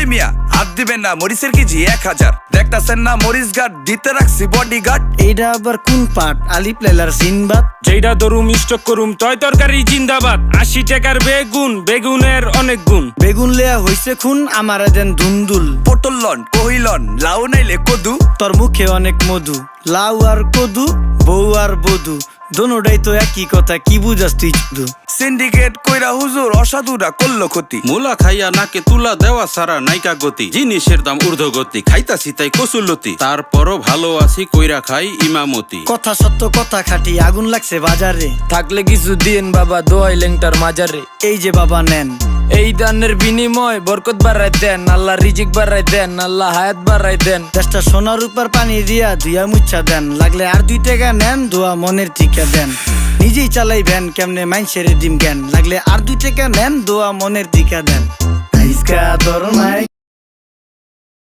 মিয়া হাত দিবেন না, মরিচের কেজি 1000। দেখতাছেন না মরিচ গার্ড দিতে রাখছি বডি গার্ড। এইটা আবার কোন পাট? আলিপ লাইলার সিনবাদ। যেইটা ধরুম স্টক করুম তয় তরকারি জিন্দাবাদ। 80 টাকার বেগুন, বেগুনের অনেক গুণ। বেগুন লেয়া হইছে খুন, আমারে দেন ধুন্দুল। পটল লন, কহিলন, লাউ নাইলে কদু। তোর মুখে অনেক মধু, লাউ আর কদু, বউ আর বধু, দোনোটাই তো একই কথা, কি বুঝাস তুই শুধু? সিন্ডিকেট কইরা হুজুর অসাধুরা করলো ক্ষতি। মুলা খাইয়া নাকে তুলা দেওয়া সারা নাইকা গতি। জিনিসের দাম ঊর্ধ্বগতি, খাইতাছি তাই কসুলতি। তারপরও ভালো আছি কইরা খাই ইমামতি। কথা সত্য কথা খাটি, আগুন লাগছে বাজারে। থাকলে কিছু দিন বাবা, দোয়াই লেংটার মাজারে। এই যে বাবা নেন, এই দানের বিনিময় বরকত বাড়াই দেন, আল্লাহ রিজিক বাড়াই দেন, আল্লাহ হায়াত বাড়াই দেন। দেশটা সোনার উপর পানি দিয়া ধুইয়া মুচ্ছা দেন। লাগলে আর 2 টাকা নেন, দোয়া মনের টিকা দেন। নিজেই চালাই ভ্যান, কেমনে মাইনসেরে দিম জ্ঞান। লাগলে আর 2 টাকা নেন, দোয়া মনের টিকা দেন। আইসকা তোর নাই